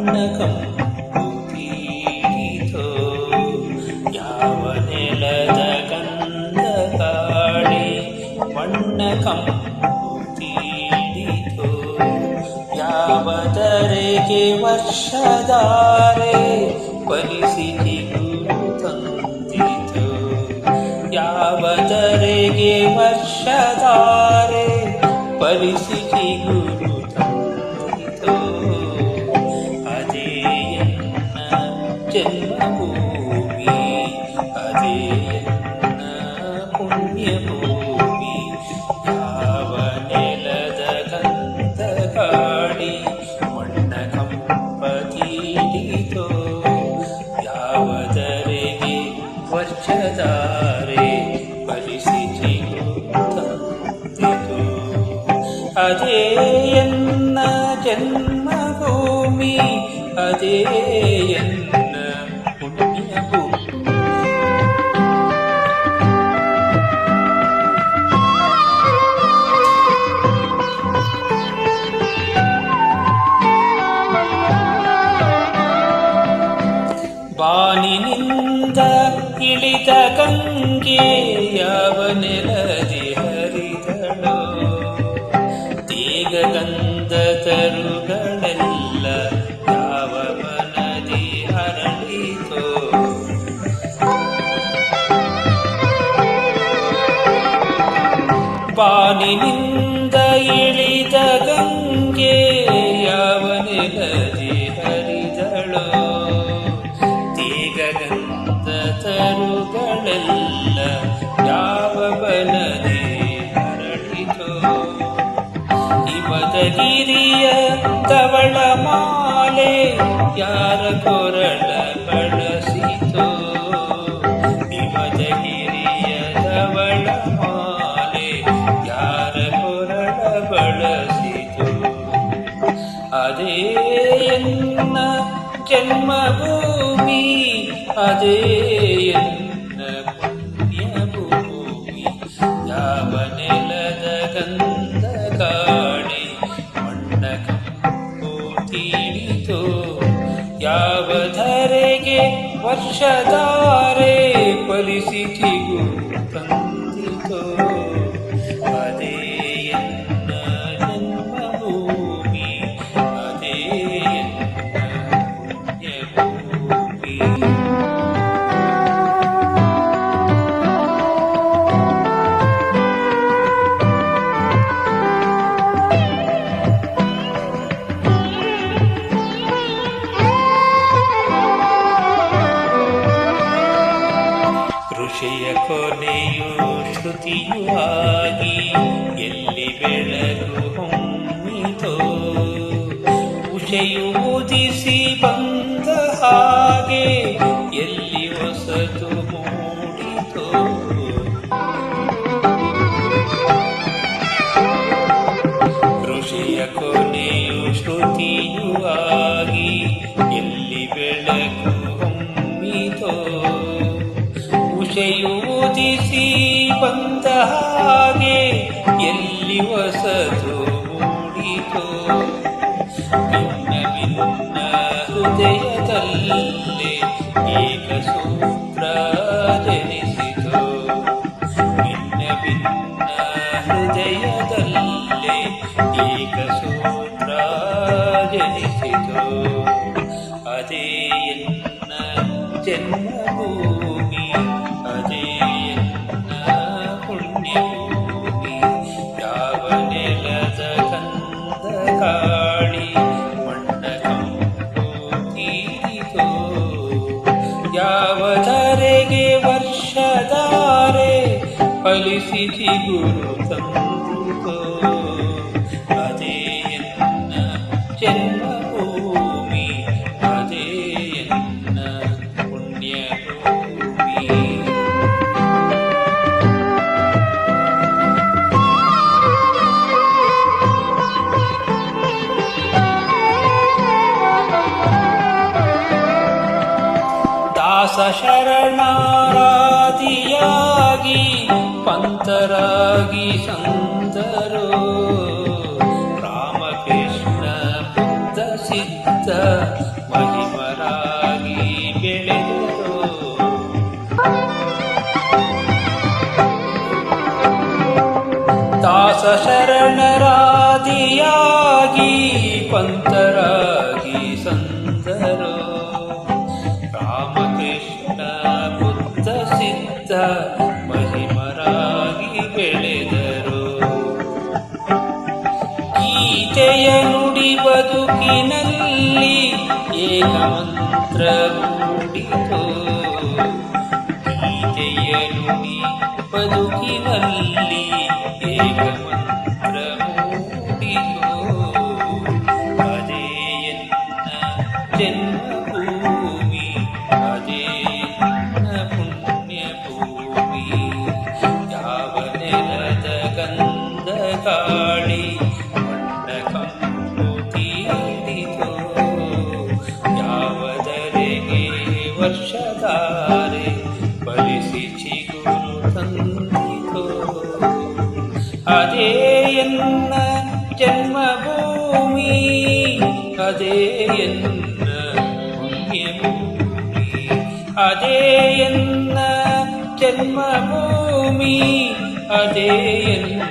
ಮಣ್ಣ ಕಂಪು ತೀರಿತೋ ಯಾವ ನೆಲದ ಗಂಧ ಗಾಳಿ ಮಣ್ಣ ಕಂಪು ತೀರಿತೋ ಯಾವ ಧರೆಗೆ ವರ್ಷಧಾರೆ ಪರಿಸ್ಥಿತಿಗೂ ತಂದಿತು ಯಾವ ಧರೆಗೆ ವರ್ಷಧಾರೆ ಪರಿಸ್ಥಿತಿಗೂ ತಂದಿತು ಅದೇ ಎನ್ನ ಜನ್ಮಭೂಮಿ ಅದೇ ಎನ್ನ ಪುಣ್ಯಭೂಮಿ ಯಾವ ನೆಲದ ಗಂಧ ಗಾಳಿ ಮಣ್ಣ ಕಂಪ ತೀರಿತೋ ಯಾವ ಧರೆಗೆ ವರ್ಷಧಾರೆ ಪರಿಸ್ಥಿತಿಗೂ ತಂದಿತು ಅದೇ ಎನ್ನ ಜನ್ಮಭೂಮಿ ಅದೇ ಎನ್ನ ಪುಣ್ಯಭೂಮಿ ಬಾನಿನಿಂದ ಇಳಿದ ಗಂಗೆ ಯಾವ ನೆಲದಿ ಹರಿದಳೋ ಗಂಧ ತರುಗಳೆಲ್ಲ ಯಾವ ಮನದಿ ಹರಳಿತೋ ಬಾನಿನಿಂದ ಇಳಿದ ಗಂಗೆ ಯಾವ ನೆಲದಿ ಹರಿದಳೋ ಗಂಧ ತರುಗಳೆಲ್ಲ ಯಾವ ಬನದಿ ಹರಳಿತೋ ಹಿಮದಗಿರಿಯ ತವಳ ಮಾಲೆ ಯಾರ ಕೊರಳ ಬಳಸಿತೋ ಹಿಮದಗಿರಿಯ ತವಳ ಮಾಲೆ ಯಾರ ಕೊರಳ ಬಳಸಿತೋ ಅದೇ ಎನ್ನ ಜನ್ಮಭೂಮಿ ಅದೇ ಎನ್ನ ಪುಣ್ಯಭೂಮಿ ಯಾವ ನೆಲದ ಗಂಧ ಗಾಳಿ ಮಣ್ಣ ಕಂಪು ತೀರಿತೋ ಯಾವ ಧರೆಗೆ ವರ್ಷಧಾರೆ ಪರಿಸ್ಥಿತಿಗೂ ತಂದಿತೋ ಅದೇ ಎನ್ನ ಜನ್ಮಭೂಮಿ ಅದೇ ಋಷಿಯ ಕೊನೆಯು ಶ್ರುತಿಯು ಆಗಿ ಎಲ್ಲಿ ಬೆಳಕು ಹೊಮ್ಮಿತೋ ಉಷೆಯು ಉದಿಸಿ ಬಂದ ಹಾಗೆ ಎಲ್ಲಿ ಹೊಸತು ಮೂಡಿತೋ ಋಷಿಯ ಕೊನೆಯು ಶ್ರುತಿಯು ಆಗಿ ಎಲ್ಲಿ ಬೆಳಕು ಹೊಮ್ಮಿತೋ ಉಷೆಯು ಉದಿಸಿ ಬಂದ ಹಾಗೆ ಎಲ್ಲಿ ಹೊಸತು ಮೂಡಿತೋ ಭಿನ್ನ ಭಿನ್ನ ಹೃದಯದಲ್ಲೇ ಏಕಸೂತ್ರ ಜನಿಸಿತೋ ಭಿನ್ನ ಭಿನ್ನ ಹೃದಯದಲ್ಲೇ ಏಕಸೂತ್ರ ಜನಿಸಿತೋ ಅದೇ ಎನ್ನ ಜನ್ಮಭೂಮಿ ಅದೇ ಎನ್ನ ಪುಣ್ಯಭೂಮಿ ಯಾವ ನೆಲದ ಗಂಧ ಗಾಳಿ ಮಣ್ಣ ಕಂಪು ತೀರಿತೋ ಯಾವ ಧರೆಗೆ ವರ್ಷಧಾರೆ ಫಲಿಸಿತು ಗುರು ತಂದಿತೋ ಅದೇ ಎನ್ನ ಜನ್ಮಭೂಮಿ ಅದೇ ಎನ್ನ ಪುಣ್ಯಭೂಮಿ ದಾಸ ಶರಣಾರಾಧಿಯಾಗಿ ಪಂತರಾಗಿ ಸಂತರು ರಾಮಕೃಷ್ಣ ಬುದ್ಧ ಸಿದ್ಧ ಗೀತೆಯ ನುಡಿ ಬದುಕಿನಲ್ಲಿ ಏಕಮಂತ್ರ ಮೂಡಿತೋ. ಗೀತೆಯ ನುಡಿ ಬದುಕಿನಲ್ಲಿ ಏಕಮಂತ್ರ ಮೂಡಿತೋ. ಅದೇ ಎನ್ನ ಜನ್ಮಭೂಮಿ, ಅದೇ ಎನ್ನ ಪುಣ್ಯಭೂಮಿ. ಯಾವ ನೆಲದ ಗಂಧ ಗಾಳಿ ಮಣ್ಣ ಕಂಪು ತೀರಿತೋ. ಯಾವದರೆಗೆ ವರ್ಷಧಾರೆ ಬಲಿಸಿ ಚಿಗುರು ತಂದಿತೋ. ಅದೇ ಎನ್ನ ಜನ್ಮಭೂಮಿ, ಅದೇ ಎನ್ನ ಪುಣ್ಯಭೂಮಿ. ಅದೇ ಎನ್ನ ಜನ್ಮಭೂಮಿ, ಅದೇ ಎನ್ನ